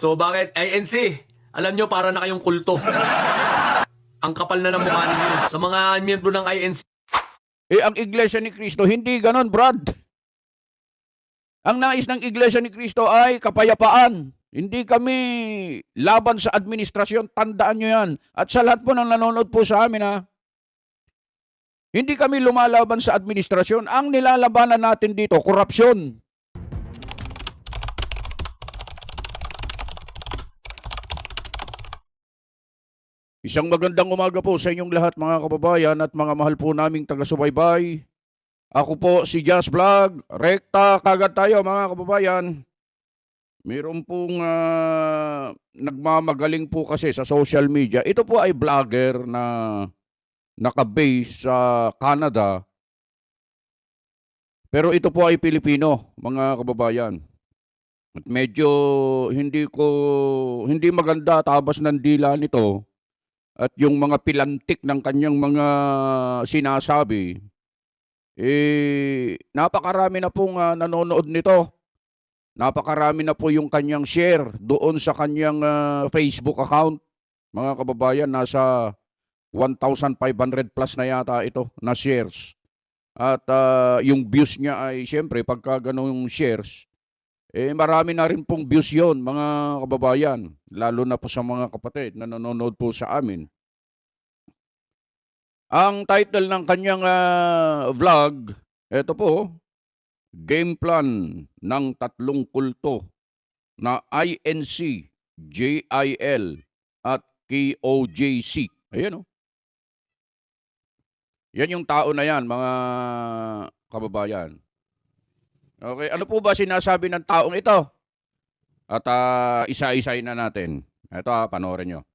So bakit? ANC, alam nyo, para na kayong kulto. Ang kapal na ng mukha ninyo. Sa mga miyembro ng INC. Ang Iglesia ni Cristo, hindi ganon, Brad. Ang nais ng Iglesia ni Cristo ay kapayapaan. Hindi kami laban sa administrasyon. Tandaan nyo yan. At sa lahat po ng nanonood po sa amin, ha, hindi kami lumalaban sa administrasyon. Ang nilalabanan natin dito, korupsyon. Isang magandang umaga po sa inyong lahat, mga kababayan at mga mahal po naming taga-subaybay. Ako po si Jazz Vlog. Rekta kagad tayo, mga kababayan. Mayroon pong nagmamagaling po kasi sa social media. Ito po ay vlogger na naka-base sa Canada. Pero ito po ay Pilipino, mga kababayan. At medyo hindi maganda tabas ng dila nito. At yung mga pilantik ng kanyang mga sinasabi, napakarami na pong nanonood nito. Napakarami na po yung kanyang share doon sa kanyang Facebook account. Mga kababayan, nasa 1,500 plus na yata ito na shares. At yung views niya ay siyempre pagka ganong shares, marami na rin pong views yon, mga kababayan. Lalo na po sa mga kapatid na nanonood po sa amin. Ang title ng kanyang vlog, ito po, Game Plan ng Tatlong Kulto na INC, JIL at KOJC. Ayan o. Yan yung tao na yan, mga kababayan. Okay, ano po ba sinasabi ng taong ito? At isa-isayin na natin. Ito panoorin nyo.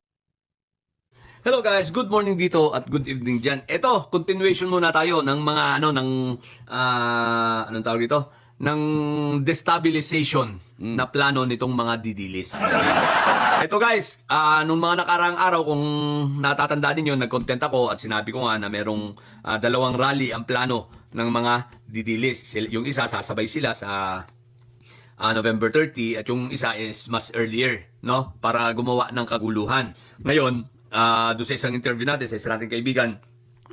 Hello guys, good morning dito at good evening dyan. Ito, continuation muna tayo ng mga anong tawag dito? Ng destabilization na plano nitong mga didilis. Ito guys, nung mga nakarang araw, kung natatandaan ninyo, nag-content ako at sinabi ko nga na merong dalawang rally ang plano ng mga didilis. Yung isa, sasabay sila sa November 30 at yung isa is mas earlier, no? Para gumawa ng kaguluhan. Ngayon, doon sa isang interview natin sa isang nating kaibigan,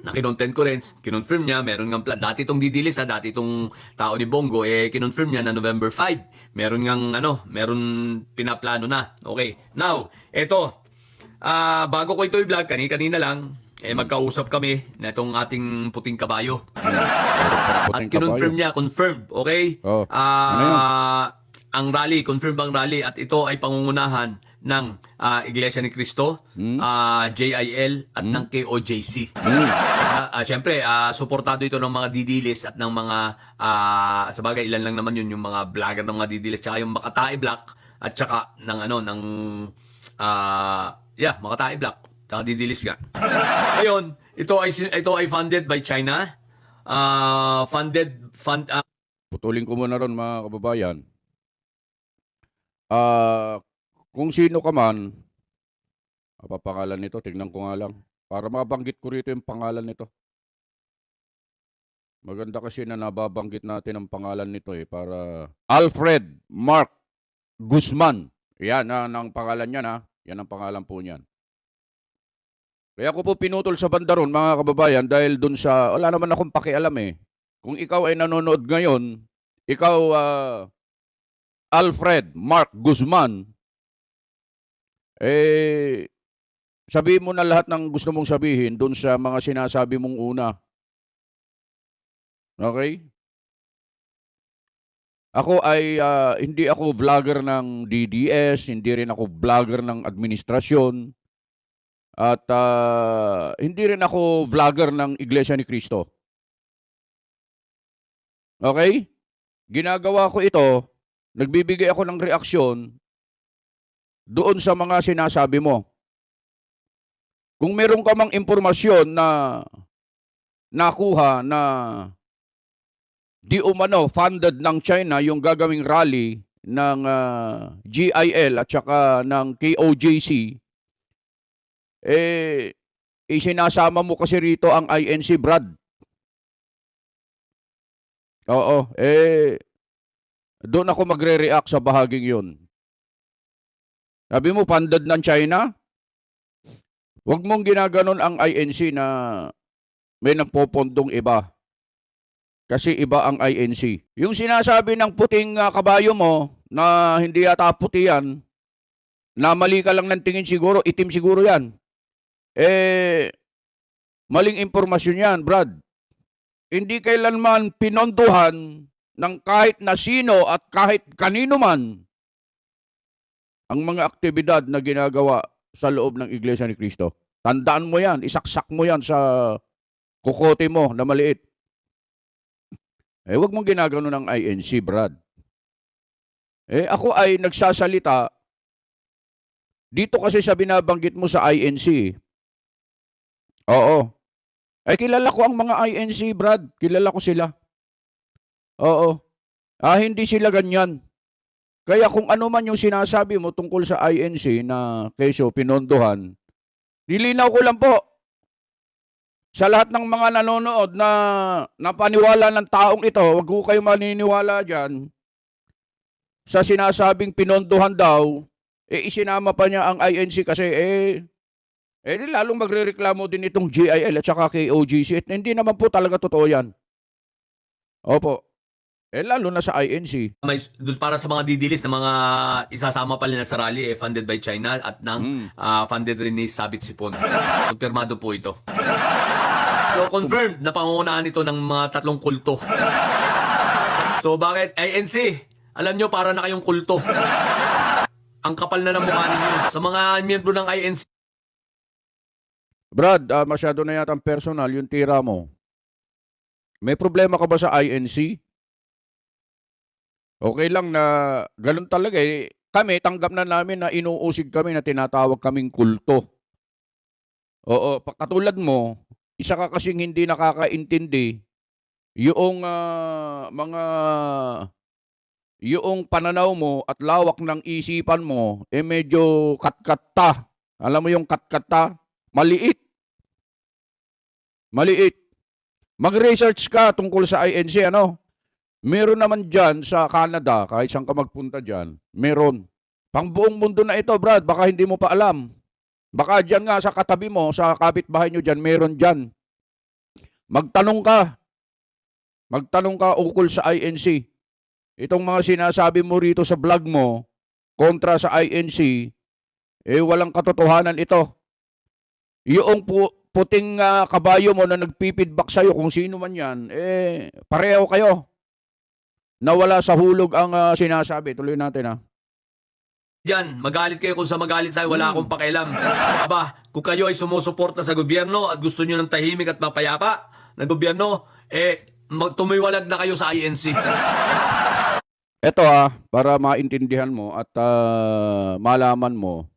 na kinontent ko rin, kinonfirm niya, meron ng plan. Dati itong didilis, dati itong tao ni Bongo, kinonfirm niya na November 5. Meron ngang, meron pinaplano na. Okay. Now, eto, bago ko ito i-vlog, kanina lang, magkausap kami na itong ating puting kabayo. At kinonfirm niya, confirmed, okay? Oh. Ano yun? Ang rally, confirmed ang rally, at ito ay pangungunahan ng Iglesia ni Cristo, JIL at ng KOJC. Siyempre, suportado ito ng mga didilis at ng mga, sa bagay, ilan lang naman yun, yung mga vlogger ng mga didilis, tsaka yung Makatae Black, at tsaka ng Makatae Black, tsaka didilis nga. Ngayon, ito ay funded by China, Putulin ko muna ron, mga kababayan. Kung sino ka man, pangalan nito, tignan ko nga lang. Para mabanggit ko rito yung pangalan nito. Maganda kasi na nababanggit natin ang pangalan nito para Alfred Mark Guzman. Yan ang pangalan niya na. Yan ang pangalan po niyan. Kaya ko po pinutol sa bandaron, mga kababayan, dahil dun sa, wala naman akong pakialam Kung ikaw ay nanonood ngayon, ikaw, Alfred Mark Guzman, sabihin mo na lahat ng gusto mong sabihin dun sa mga sinasabi mong una. Okay? Ako ay, hindi ako vlogger ng DDS, hindi rin ako vlogger ng administrasyon, at hindi rin ako vlogger ng Iglesia ni Cristo. Okay? Ginagawa ko ito, nagbibigay ako ng reaksyon doon sa mga sinasabi mo. Kung meron ka mang impormasyon na nakuha na di umano funded ng China yung gagawing rally ng GIL at saka ng KOJC, sinasama mo kasi rito ang INC, Brad. Oo, doon ako magre-react sa bahaging yun. Sabi mo, funded ng China? Huwag mong ginaganon ang INC na may nagpopondong iba. Kasi iba ang INC. Yung sinasabi ng puting kabayo mo na hindi yata puti yan, na mali ka lang ng tingin siguro, itim siguro yan. Maling impormasyon yan, Brad. Hindi kailanman pinondohan ng kahit na sino at kahit kanino man ang mga aktibidad na ginagawa sa loob ng Iglesia ni Cristo. Tandaan mo yan, isaksak mo yan sa kukote mo na maliit. Huwag mong ginagano ng INC, Brad. Ako ay nagsasalita dito kasi sa binabanggit mo sa INC. Oo. Kilala ko ang mga INC, Brad. Kilala ko sila. Oo. Hindi sila ganyan. Kaya kung ano man yung sinasabi mo tungkol sa INC na kesyo pinondohan, nilinaw ko lang po sa lahat ng mga nanonood na napaniwala ng taong ito, wag ko kayo maniniwala dyan, sa sinasabing pinondohan daw, isinama pa niya ang INC kasi di lalong magrereklamo din itong GIL at saka KOGC. Hindi naman po talaga totoo yan. Opo. Lalo na sa INC. Para sa mga didilis na mga isasama pala na sa rally, funded by China at funded rin ni Sabit Sipon. Kumpirmado po ito. So, confirmed na pangungunahan ito ng mga tatlong kulto. So, bakit? INC, alam nyo, para na kayong kulto. Ang kapal na ng mukha ninyo. Sa mga miyembro ng INC. Brad, masyado na yata ang personal yung tira mo. May problema ka ba sa INC? Okay lang na ganun talaga Kami, tanggap na namin na inuusig kami na tinatawag kaming kulto. Oo, katulad mo, isa ka kasing hindi nakakaintindi yung yung pananaw mo at lawak ng isipan mo, medyo katkata. Alam mo yung katkata? Maliit. Maliit. Mag-research ka tungkol sa INC, ano? Meron naman dyan sa Canada, kahit saan ka magpunta dyan, meron. Pang buong mundo na ito, Brad, baka hindi mo pa alam. Baka dyan nga sa katabi mo, sa kapitbahay nyo dyan, meron dyan. Magtanong ka. Magtanong ka ukol sa INC. Itong mga sinasabi mo rito sa vlog mo, kontra sa INC, walang katotohanan ito. Yung puting kabayo mo na nagpipidback sa'yo, kung sino man yan, pareho kayo. Nawala sa hulog ang sinasabi. Tuloy natin Diyan, magalit kayo kung sa magalit sa'yo, wala akong pakialam. Aba, kung kayo ay sumusuporta sa gobyerno at gusto nyo ng tahimik at mapayapa na gobyerno, tumiwalag na kayo sa INC. Ito para maintindihan mo at malaman mo,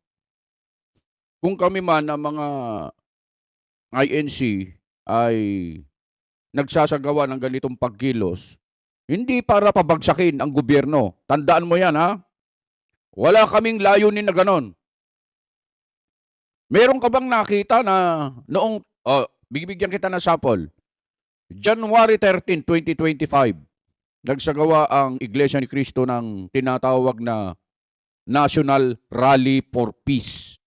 kung kami man ang mga INC ay nagsasagawa ng ganitong pagkilos, hindi para pabagsakin ang gobyerno. Tandaan mo yan, Wala kaming layunin na ganon. Meron ka bang nakita na noong, bibigyan kita ng sample, January 13, 2025, nagsagawa ang Iglesia ni Cristo ng tinatawag na National Rally for Peace.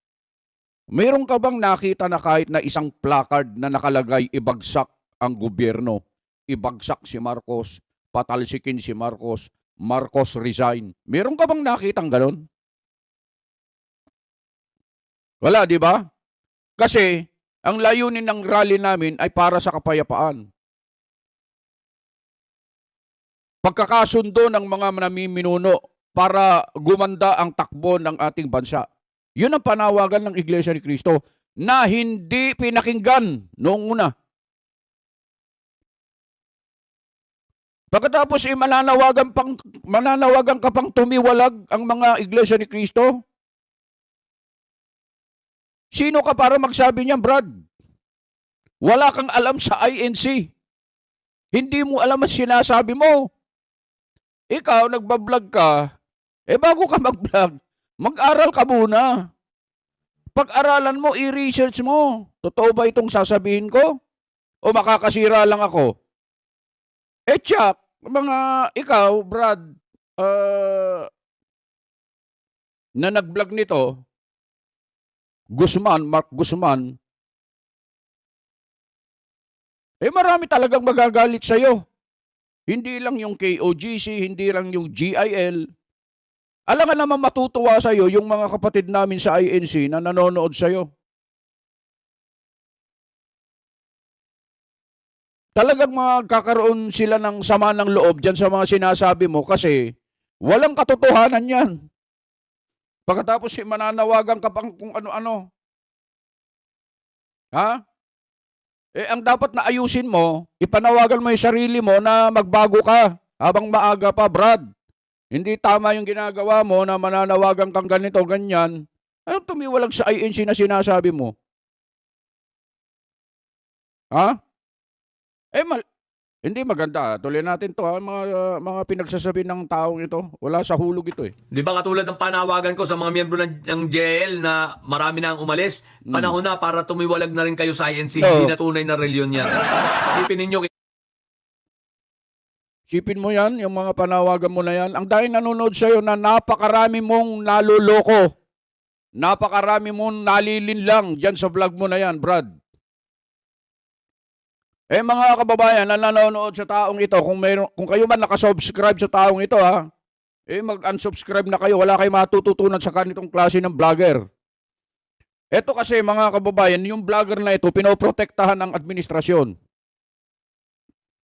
Meron ka bang nakita na kahit na isang placard na nakalagay ibagsak ang gobyerno, ibagsak si Marcos, patalsikin si Marcos, Marcos resign? Meron ka bang nakitang galon? Wala, di ba? Kasi ang layunin ng rally namin ay para sa kapayapaan. Pagkakasundo ng mga namiminuno para gumanda ang takbo ng ating bansa. Yun ang panawagan ng Iglesia ni Cristo na hindi pinakinggan noong una. Pagkatapos mananawagan ka pang tumiwalag ang mga Iglesia ni Cristo? Sino ka para magsabi niyan, Brad? Wala kang alam sa INC. Hindi mo alam ang sinasabi mo. Ikaw, nagbablog ka, bago ka mag-vlog, mag-aral ka muna. Pag-aralan mo, i-research mo. Totoo ba itong sasabihin ko? O makakasira lang ako? Tsak, ikaw, Brad, na nag-vlog nito, Guzman, Mark Guzman, marami talagang magagalit sa'yo. Hindi lang yung KOGC, hindi lang yung GIL. Alam ka naman matutuwa sa'yo yung mga kapatid namin sa INC na nanonood sa'yo. Talagang magkakaroon sila ng sama ng loob dyan sa mga sinasabi mo kasi walang katotohanan yan. Pagkatapos mananawagan ka pang kung ano-ano. Ha? Ang dapat na ayusin mo, ipanawagan mo yung sarili mo na magbago ka habang maaga pa, Brad. Hindi tama yung ginagawa mo na mananawagan kang ganito, ganyan. Anong tumiwalag sa INC na sinasabi mo? Ha? Hindi maganda. Tuloy natin to ha. Mga pinagsasabi ng taong ito. Wala sa hulog ito eh. Di ba katulad ng panawagan ko sa mga miyembro ng JL na marami na ang umalis, panahon na para tumiwalag na rin kayo sa INC. Hindi na tunay na reliyon yan. Isipin ninyo, Sipin mo yan, yung mga panawagan mo na yan. Ang dahil nanonood sa'yo na napakarami mong naluloko. Napakarami mong nalilinlang dyan sa vlog mo na yan, Brad. Mga kababayan na nanonood sa taong ito, kung kayo man nakasubscribe sa taong ito ha, mag-unsubscribe na kayo, wala kayong matututunan sa kanitong klase ng vlogger. Ito kasi mga kababayan, yung vlogger na ito, pinoprotektahan ng administrasyon.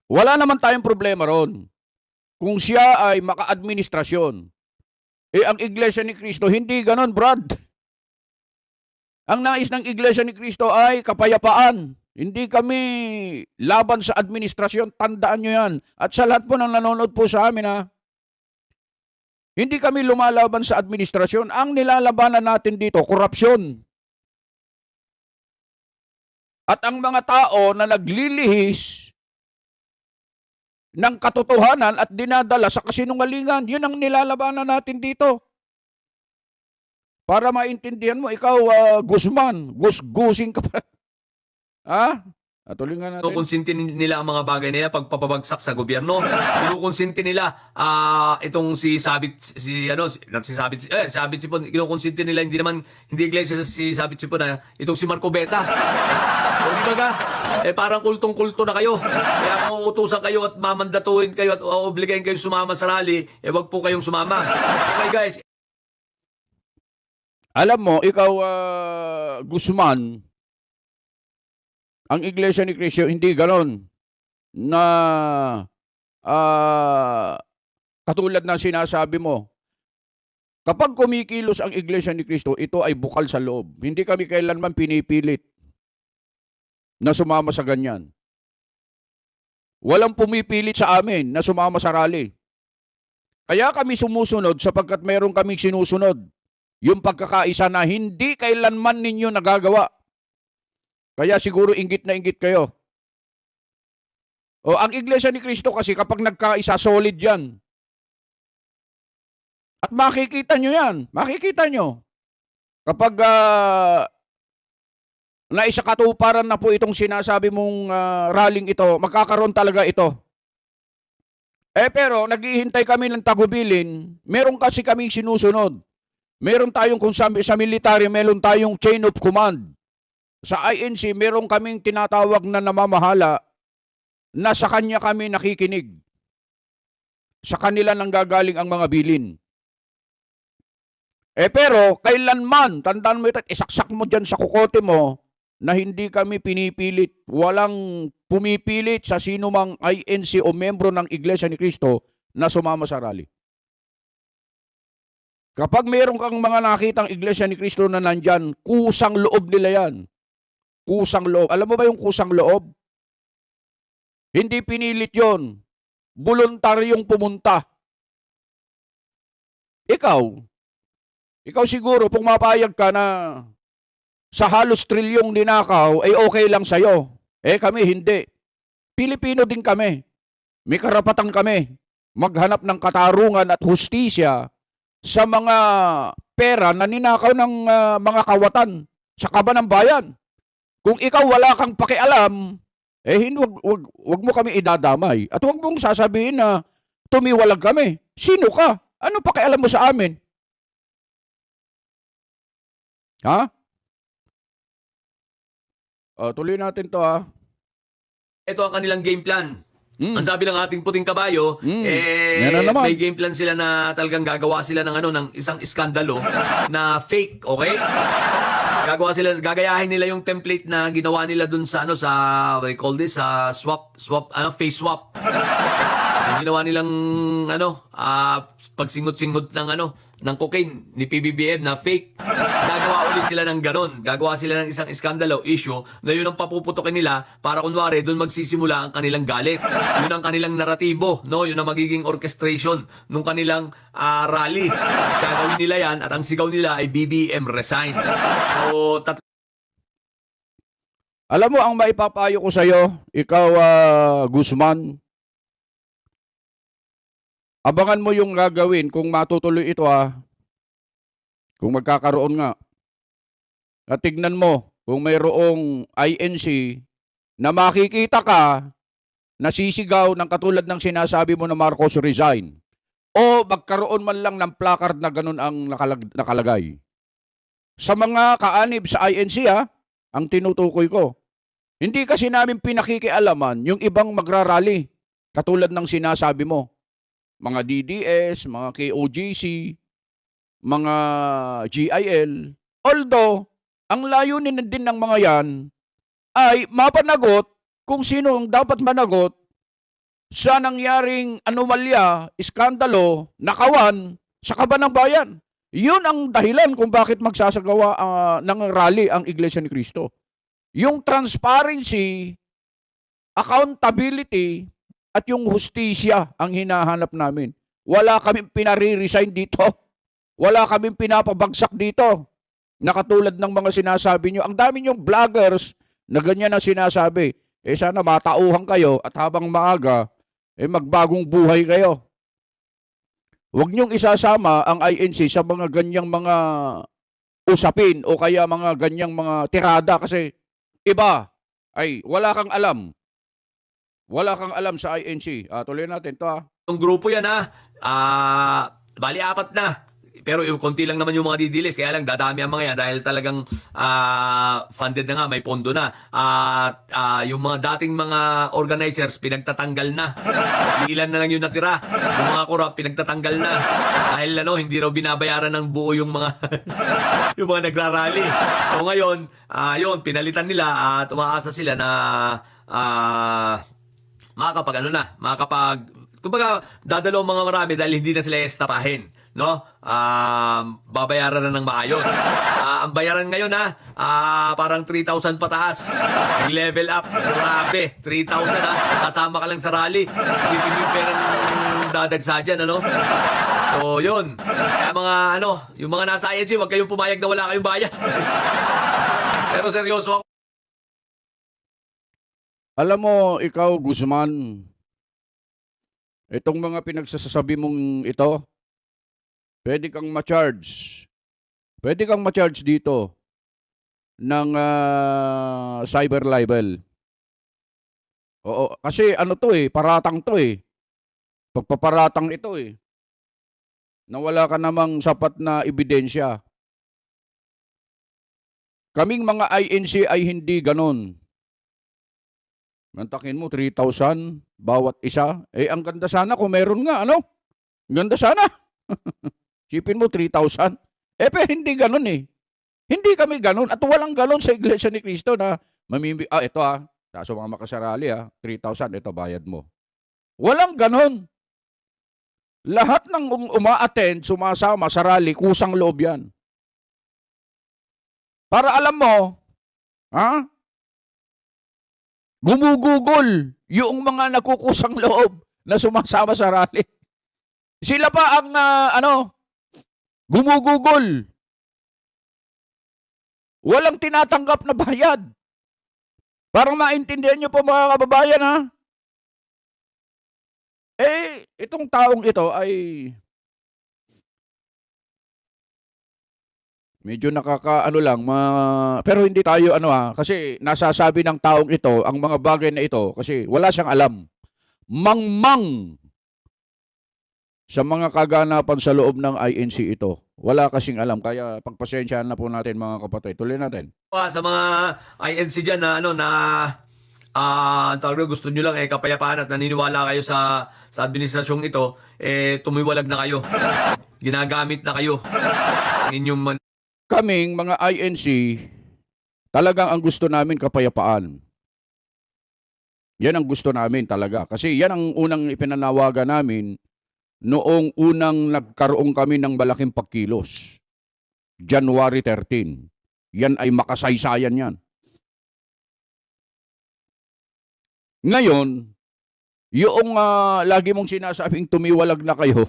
Wala naman tayong problema ron. Kung siya ay maka-administrasyon. Ang Iglesia ni Cristo, hindi ganon, Brad. Ang nais ng Iglesia ni Cristo ay kapayapaan. Hindi kami laban sa administrasyon. Tandaan nyo yan. At sa lahat po ng nanonood po sa amin ha. Hindi kami lumalaban sa administrasyon. Ang nilalabanan natin dito, korupsyon. At ang mga tao na naglilihis ng katotohanan at dinadala sa kasinungalingan, yun ang nilalabanan natin dito. Para maintindihan mo, ikaw, Guzman, gusing ka pa. Ha? Tuloy nga natin. kinukonsinti nila ang mga bagay nila pagpapabagsak sa gobyerno. Kinukonsinti nila itong si Sabit Sipon, kinukonsinti nila hindi iglesia si Sabit Sipon na itong si Marco Beta. O di ba ga? Parang kultong-kulto na kayo. Kaya kung uutusan kayo at mamandatuhin kayo at obligahin kayo sumama sa rally, wag po kayong sumama. Okay guys. Alam mo, ikaw, Guzman, ang Iglesia ni Cristo, hindi ganon na katulad ng sinasabi mo. Kapag kumikilos ang Iglesia ni Cristo, ito ay bukal sa loob. Hindi kami kailanman pinipilit na sumama sa ganyan. Walang pumipilit sa amin na sumama sa rally. Kaya kami sumusunod sapagkat mayroon kaming sinusunod. Yung pagkakaisa na hindi kailanman ninyo nagagawa. Kaya siguro inggit na inggit kayo. Ang Iglesia ni Cristo kasi kapag nagkaisa, solid yan. At makikita nyo yan. Makikita nyo. Kapag naisakatuparan na po itong sinasabi mong rallying ito, magkakaroon talaga ito. Pero naghihintay kami ng tagubilin, meron kasi kaming sinusunod. Meron tayong kung sa military, meron tayong chain of command. Sa INC, meron kaming tinatawag na namamahala na sa kanya kami nakikinig. Sa kanila nanggagaling ang mga bilin. Pero, kailanman, tandaan mo ito, isaksak mo dyan sa kukote mo na hindi kami pinipilit. Walang pumipilit sa sino mang INC o membro ng Iglesia ni Cristo na sumama sa rally. Kapag meron kang mga nakitang Iglesia ni Cristo na nandyan, kusang loob nila yan. Kusang loob. Alam mo ba yung kusang loob? Hindi pinilit yon. Voluntaryong pumunta. Ikaw siguro, pumapayag ka na sa halos trilyong ninakaw, ay okay lang sa'yo. Kami hindi. Pilipino din kami. May karapatan kami maghanap ng katarungan at hustisya sa mga pera na ninakaw ng mga kawatan sa kaban ng bayan. Kung ikaw wala kang pakialam, wag mo kami idadamay. At wag mong sasabihin na tumiwalag kami. Sino ka? Ano pakialam mo sa amin? Ha? Tuloy natin to, ha? Ito ang kanilang game plan. Mm. Ang sabi ng ating puting kabayo, Yan na naman. may game plan sila na talagang gagawa sila ng ng isang iskandalo na fake, okay? Gagayahin nila yung template na ginawa nila dun sa what do you call this, face swap. Yung ginawa nilang pagsingot-singot ng cocaine ni PBBM na fake. Gagawa ulit sila ng ganon. Gagawa sila ng isang iskandalo issue na yun ang papuputokin nila para kunwari doon magsisimula ang kanilang galit. Yun ang kanilang naratibo, no? Yun ang magiging orchestration ng kanilang rally. Gagawin nila yan at ang sigaw nila ay BBM resign. So, Alam mo, ang maipapayo ko sa'yo, ikaw, Guzman, abangan mo yung gagawin kung matutuloy ito, kung magkakaroon nga. At tignan mo kung mayroong INC na makikita ka na sisigaw ng katulad ng sinasabi mo na Marcos resign. O magkaroon man lang ng placard na ganun ang nakalagay. Sa mga kaanib sa INC, ang tinutukoy ko. Hindi kasi namin pinakikialaman yung ibang magrarally. Katulad ng sinasabi mo. Mga DDS, mga KOGC, mga GIL. Although, ang layunin din ng mga yan ay mapanagot kung sino ang dapat managot sa nangyaring anomalya, iskandalo, nakawan sa kaban ng bayan. Yun ang dahilan kung bakit magsasagawa ng rally ang Iglesia ni Cristo. Yung transparency, accountability, at yung hustisya ang hinahanap namin. Wala kaming pinare-resign dito. Wala kaming pinapabagsak dito. Na katulad ng mga sinasabi nyo. Ang dami nyong vloggers na ganyan ang sinasabi. Sana matauhan kayo at habang maaga, magbagong buhay kayo. Huwag nyong isasama ang INC sa mga ganyang mga usapin o kaya mga ganyang mga tirada kasi iba ay wala kang alam. Wala kang alam sa INC. Tuloy natin to, Yung grupo yan bali 4 na. Pero yung konti lang naman yung mga didilis. Kaya lang dadami ang mga yan dahil talagang funded na nga, may pondo na. Yung mga dating mga organizers, pinagtatanggal na. Ilan na lang yung natira. Yung mga corrupt, pinagtatanggal na. Dahil hindi raw binabayaran ng buo yung mga yung mga nagrarally. So ngayon, yun, pinalitan nila at umaasa sila na kumbaga, dadalaw mga marami dahil hindi na sila estapahin. No? Babayaran na ng maayos. Ang bayaran ngayon parang 3,000 pataas. Level up. Grabe. 3,000 Sasama ka lang sa rally. Isipin mo yung perang dadagsa dyan, So, yun. Kaya yung mga nasa INC, huwag kayong pumayag na wala kayong bayad. Pero seryoso ako. Alam mo, ikaw, Guzman, itong mga pinagsasabi mong ito, pwede kang ma-charge. Pwede kang ma-charge dito ng cyber libel. Oo, kasi paratang to Pagpaparatang ito na wala ka namang sapat na ebidensya. Kaming mga INC ay hindi ganon. Mantakin mo, 3,000 bawat isa. Ang ganda sana kung meron nga, Ang ganda sana. Sipin mo, 3,000. Pero hindi ganun Hindi kami ganun. At walang ganun sa Iglesia ni Cristo na ito sa mga makasarali 3,000, ito bayad mo. Walang ganun. Lahat ng uma-attend, sumasama sa rally, kusang loob yan. Para alam mo, gumugugol yung mga nakukusang loob na sumasama sa rally. Sila pa ang gumugugol. Walang tinatanggap na bayad. Para maintindihan nyo po mga kababayan itong taong ito ay medyo pero hindi tayo kasi nasasabi ng taong ito ang mga bagay na ito kasi wala siyang alam. Mangmang sa mga kaganapan sa loob ng INC ito. Wala kasing alam, kaya pagpasensyahan na po natin mga kapatid. Tuloy natin. Sa mga INC dyan na tawag doon, gusto nyo lang kapayapaan at naniniwala kayo sa administrasyong ito, tumiwalag na kayo. Ginagamit na kayo. Ang inyong Kaming mga INC, talagang ang gusto namin kapayapaan. Yan ang gusto namin talaga. Kasi yan ang unang ipinanawagan namin noong unang nagkaroon kami ng malaking pagkilos. January 13. Yan ay makasaysayan yan. Ngayon, yung lagi mong sinasabing tumiwalag na kayo,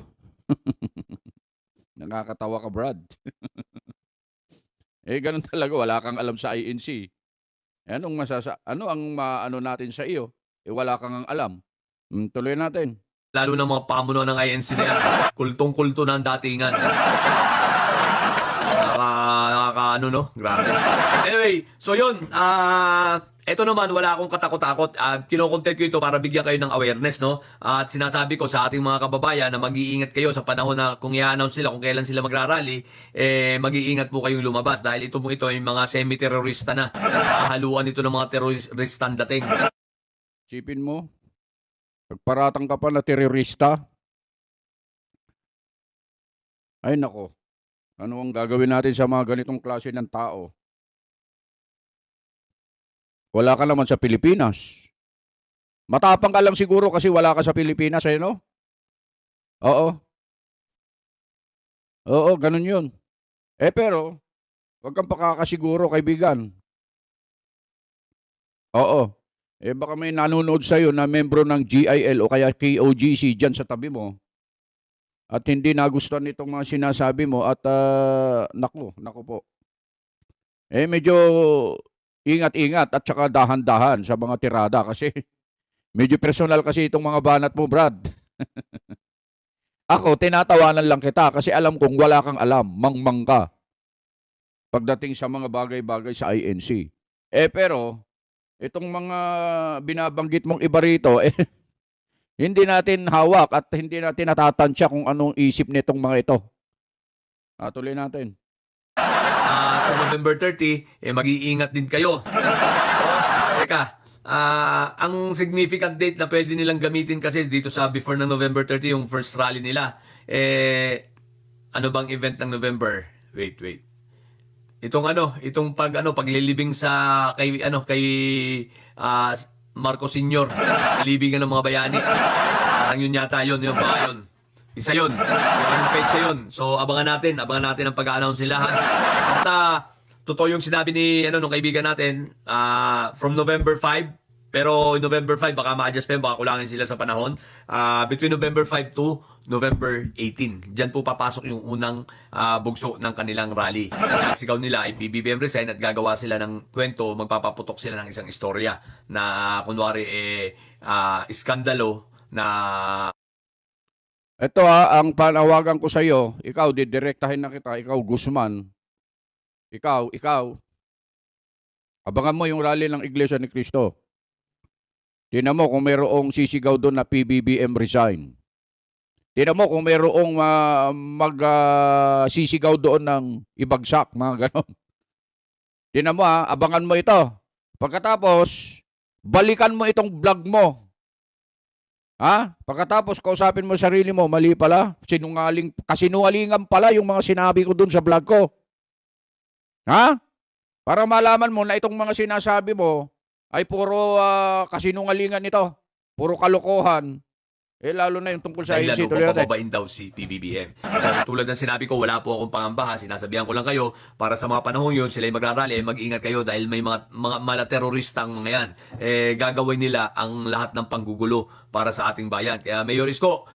nakakatawa ka, Brad. Ganun talaga, wala kang alam sa INC. Ano ang maano natin sa iyo? Wala kang alam. Tuloy natin. lalo ng mga pamuno ng INC na yan, kultong-kulto ng datingan. Grabe. Anyway, so yun, eto naman, wala akong katakot-takot. Kinokontent ko ito para bigyan kayo ng awareness, no? At sinasabi ko sa ating mga kababayan na mag-iingat kayo sa panahon na kung i-announce sila kung kailan sila magrarally, mag-iingat po kayong lumabas dahil ito ay mga semi-terrorista na. Haluan ito ng mga terroristang dating. Sipin mo, nagparatang ka pa na terorista. Ay nako, ano ang gagawin natin sa mga ganitong klase ng tao? Wala ka naman sa Pilipinas. Matapang ka lang siguro kasi wala ka sa Pilipinas, no? Oo. Oo, ganun yun. Pero, wag kang pakakasiguro, kaibigan. Oo. Baka may nanonood sa'yo na membro ng GIL o kaya KOGC dyan sa tabi mo at hindi nagustuhan nitong mga sinasabi mo at naku po. Medyo ingat-ingat at saka dahan-dahan sa mga tirada kasi medyo personal kasi itong mga banat mo, Brad. Ako, tinatawanan lang kita kasi alam kong wala kang alam, mangmang ka pagdating sa mga bagay-bagay sa INC. Pero, itong mga binabanggit mong iba rito, hindi natin hawak at hindi natin natatansya kung anong isip nitong mga ito. Tuloy natin. Sa November 30, mag-iingat din kayo. Teka, ang significant date na pwede nilang gamitin kasi dito sa before ng November 30, yung first rally nila, ano bang event ng November? Wait. Itong paglilibing sa kay Marcos Sr. Libingan ng mga bayani. Parang yun yata yun, baka yun. Isa yun. Anong petsa yun. So abangan natin ang pag-a-announce nila. Basta totoo yung sinabi ni nung kaibigan natin from November 5. Pero November 5, baka ma-adjust pa yun, baka kulangin sila sa panahon. Between November 5 to November 18. Diyan po papasok yung unang bugso ng kanilang rally. Sigaw nila ay PBBM resign at gagawa sila ng kwento, magpapaputok sila ng isang istorya na kunwari iskandalo na... Ito ang panawagan ko sa iyo, ikaw, didirektahin na kita, ikaw Guzman. Ikaw, abangan mo yung rally ng Iglesia ni Cristo. Tingnan mo kung mayroong sisigaw doon na PBBM resign. Tingnan mo kung mayroong sisigaw doon ng ibagsak, mga ganon. Tingnan mo abangan mo ito. Pagkatapos, balikan mo itong vlog mo. Pagkatapos, kausapin mo sarili mo, mali pala, kasinungalingan pala yung mga sinabi ko doon sa vlog ko. Para malaman mo na itong mga sinasabi mo, ay puro kasinungalingan ito. Puro kalokohan. Lalo na yung tungkol sa INC. Dahil pababain daw si PBBM. Tulad ng sinabi ko, wala po akong pangambaha. Sinasabihan ko lang kayo, para sa mga panahon yun, sila magrarally, mag-ingat kayo dahil may mga malaterorista ang mga yan. Gagawin nila ang lahat ng panggugulo para sa ating bayan. Kaya Mayor Isko.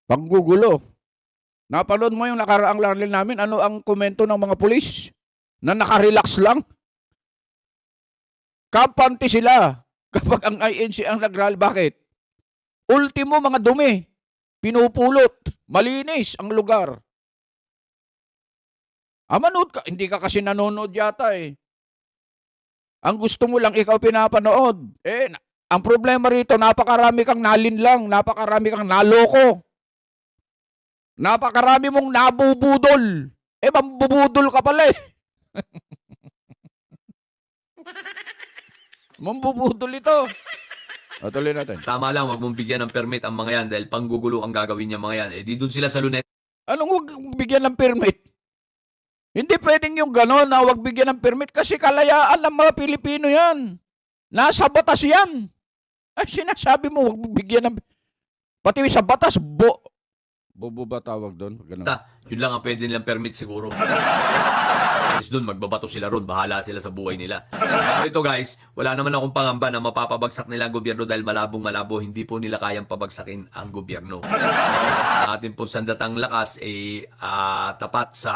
Panggugulo? Napanood mo yung nakaraang rally namin, ano ang komento ng mga pulis? Na nakarelax lang? Kampante sila kapag ang INC ang nagrally. Bakit? Ultimo mga dumi. Pinupulot. Malinis ang lugar. Manood ka. Hindi ka kasi nanonood yata Ang gusto mo lang ikaw pinapanood. Ang problema rito, napakarami kang nalinlang, napakarami kang naloko. Napakarami mong nabubudol. Mambubudol ka pala eh. Mambubudol ito. Tuloy natin. Tama lang, wag mong bigyan ng permit ang mga yan dahil panggugulo ang gagawin niya mga yan. Eh di doon sila sa Luneta. Anong wag bigyan ng permit? Hindi pwedeng yung gano'n na wag bigyan ng permit kasi kalayaan ng mga Pilipino yan. Nasa batas yan. Ay, sinasabi mo, wag bigyan ng... Pati sa batas, bobo ba tawag doon? Ganun. Yun lang ang pwede nilang permit siguro. Is doon, magbabato sila ron. Bahala sila sa buhay nila. Ito guys, wala naman akong pangamba na mapapabagsak nila ang gobyerno dahil malabong-malabo. Hindi po nila kayang pabagsakin ang gobyerno. Atin po sandatang lakas ay tapat sa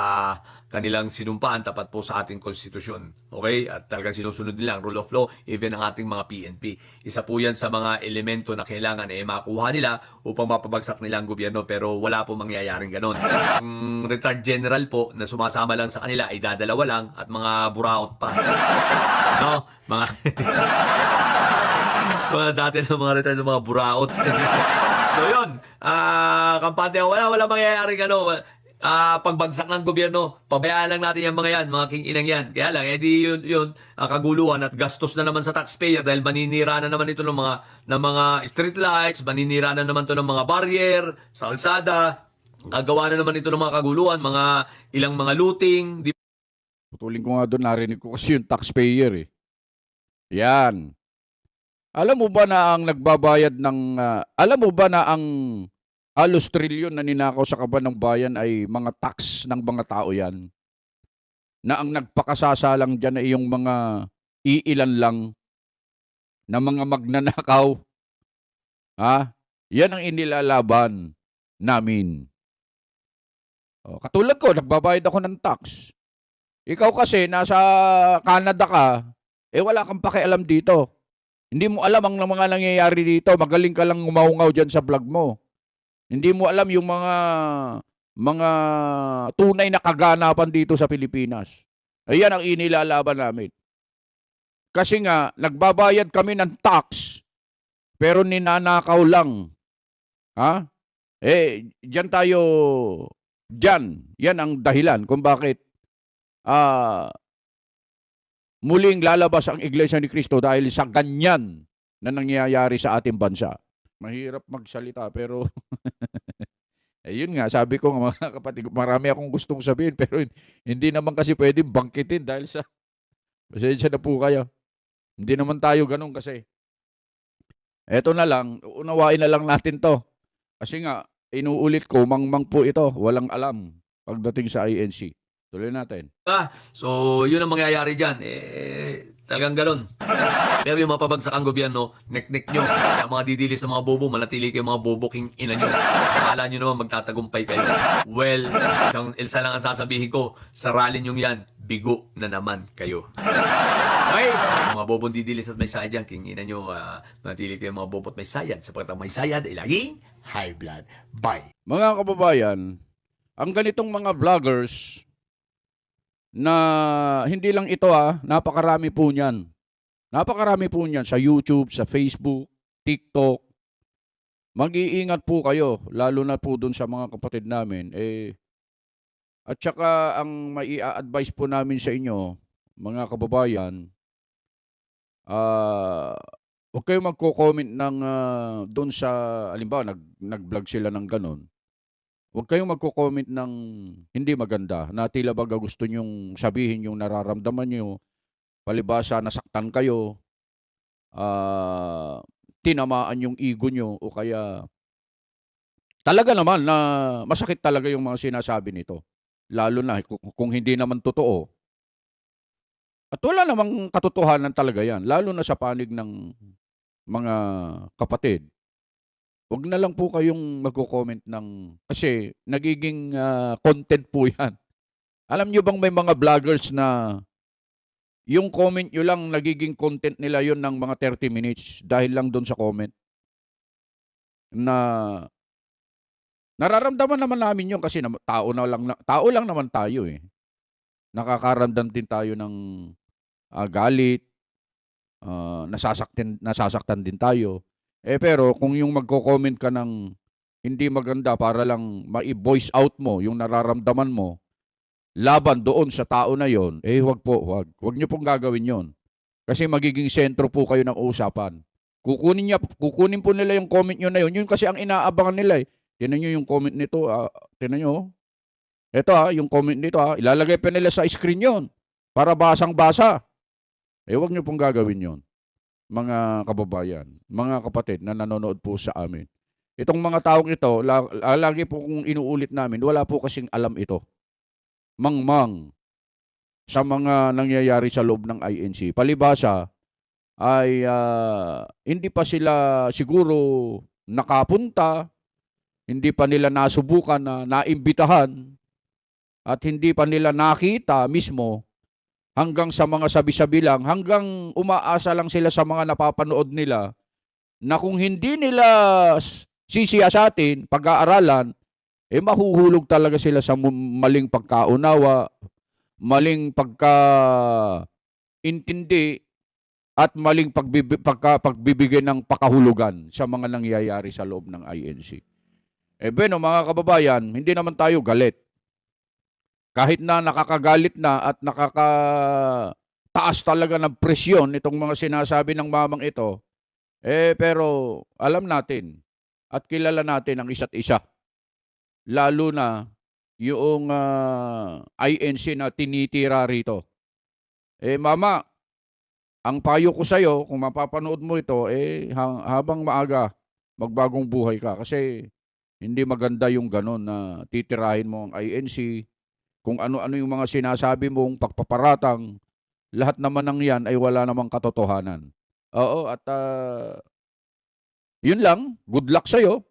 kanilang sinumpaan, tapat po sa ating konstitusyon. Okay? At talagang sinusunod nila ang rule of law, even ang ating mga PNP. Isa po yan sa mga elemento na kailangan makuha nila upang mapabagsak nila ang gobyerno, pero wala po mangyayaring ganon. Ang retired general po na sumasama lang sa kanila ay dadalawa lang at mga buraot pa. No? Mga mga dati na mga retired na mga buraot. So yun, kampante, wala mangyayaring pagbagsak ng gobyerno, pabayaan lang natin yung mga yan, mga king-inang yan. Kaya lang, edi yun, kaguluhan at gastos na naman sa taxpayer dahil maninira na naman ito ng mga street lights, maninira na naman ito ng mga barrier sa kalsada, gagawa na naman ito ng mga kaguluhan, mga ilang mga looting. Putulin ko nga doon, narinig ko kasi yung taxpayer eh. Yan. Alam mo ba na ang nagbabayad ng, alam mo ba na ang halos trilyon na ninakaw sa kaban ng bayan ay mga tax ng mga tao yan? Na ang nagpakasasalang dyan ay yung mga iilan lang na mga magnanakaw. Ha? Yan ang inilalaban namin. Katulad ko, nagbabayad ako ng tax. Ikaw kasi, nasa Canada ka, wala kang pakialam dito. Hindi mo alam ang mga nangyayari dito. Magaling ka lang umaungaw dyan sa vlog mo. Hindi mo alam yung mga tunay na kaganapan dito sa Pilipinas. Ayan ang inilalaban namin. Kasi nga, nagbabayad kami ng tax, pero ninanakaw lang. Ha? Yan ang dahilan kung bakit muling lalabas ang Iglesia ni Cristo dahil sa ganyan na nangyayari sa ating bansa. Mahirap magsalita pero yun nga, sabi ko nga mga kapatid, marami akong gustong sabihin pero hindi naman kasi pwede bangkitin dahil sa pasensya na po kayo. Hindi naman tayo ganun kasi. Eto na lang, unawain na lang natin to. Kasi nga, inuulit ko, mangmang po ito, walang alam pagdating sa INC. Tuloy natin. So, yun ang mangyayari dyan. Talagang galon. Pero yung mapabagsak ang gobyerno, nek-nek nyo. Kaya mga didilis na mga bobo, manatili kayo mga bobo king ina nyo. Akala nyo naman magtatagumpay kayo. Well, isa lang ang sasabihin ko, sa rally nyo yan, bigo na naman kayo. Okay? Mga bobong didilis at may sayad dyan, king ina nyo, manatili kayo mga bobo at may sayad. Sapagkat ang may sayad ay laging high blood. Bye! Mga kababayan, ang ganitong mga vloggers na hindi lang ito napakarami po niyan. Napakarami po niyan sa YouTube, sa Facebook, TikTok. Mag-iingat po kayo, lalo na po dun sa mga kapatid namin. At saka ang mai-advise po namin sa inyo, mga kababayan, huwag kayong magko-comment ng dun sa, halimbawa, nag-vlog sila ng ganon. Huwag kayong magko-comment ng hindi maganda na tila baga gusto nyong sabihin yung nararamdaman nyo, palibasa nasaktan kayo, tinamaan yung ego nyo o kaya talaga naman na masakit talaga yung mga sinasabi nito. Lalo na kung hindi naman totoo. At wala namang katotohanan talaga yan, lalo na sa panig ng mga kapatid. Huwag na lang po kayong magko-comment ng... Kasi nagiging content po yan. Alam nyo bang may mga vloggers na yung comment nyo lang nagiging content nila yon ng mga 30 minutes dahil lang doon sa comment? Na nararamdaman naman namin yun kasi tao lang naman tayo eh. Nakakaramdam din tayo ng galit, nasasaktan din tayo. Pero kung yung magko-comment ka ng hindi maganda para lang ma-voice out mo yung nararamdaman mo laban doon sa tao na yon, eh wag po, wag. Wag niyo pong gagawin yon. Kasi magiging sentro po kayo ng usapan. Kukunin po nila yung comment nyo na yun. Yun kasi ang inaabangan nila eh. Tinan nyo yung comment nito. Tinan nyo. Ito yung comment nito ilalagay pa nila sa screen yon para basang-basa. Eh wag nyo pong gagawin yon, mga kababayan, mga kapatid na nanonood po sa amin. Itong mga taong ito, lagi po kung inuulit namin, wala po kasing alam ito. Mangmang sa mga nangyayari sa loob ng INC. Palibasa ay hindi pa sila siguro nakapunta, hindi pa nila nasubukan na naimbitahan, at hindi pa nila nakita mismo hanggang sa mga sabi-sabi lang, hanggang umaasa lang sila sa mga napapanood nila na kung hindi nila sisiyasatin, pag-aaralan, eh mahuhulog talaga sila sa maling pagkaunawa, maling pagkaintindi, at maling pagbibigay ng pakahulugan sa mga nangyayari sa loob ng INC. Eh bueno, mga kababayan, hindi naman tayo galit. Kahit na nakakagalit na at nakakataas talaga ng presyon itong mga sinasabi ng mamang ito, pero alam natin at kilala natin ang isa't isa. Lalo na yung INC na tinitira rito. Mama, ang payo ko sa'yo, kung mapapanood mo ito, habang maaga, magbagong buhay ka. Kasi hindi maganda yung ganon na titirahin mo ang INC, kung ano-ano yung mga sinasabi mong pagpaparatang, lahat naman ng yan ay wala namang katotohanan. Oo, at yun lang, good luck sa'yo.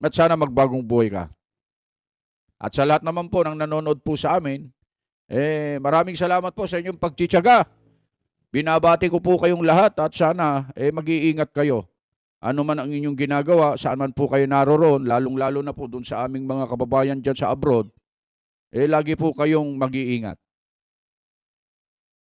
At sana magbagong buhay ka. At sa lahat naman po ng nanonood po sa amin, maraming salamat po sa inyong pagtsitsaga. Binabati ko po kayong lahat at sana mag-iingat kayo. Ano man ang inyong ginagawa, saan man po kayo naroon, lalong-lalo na po dun sa aming mga kababayan dyan sa abroad, lagi po kayong mag-iingat.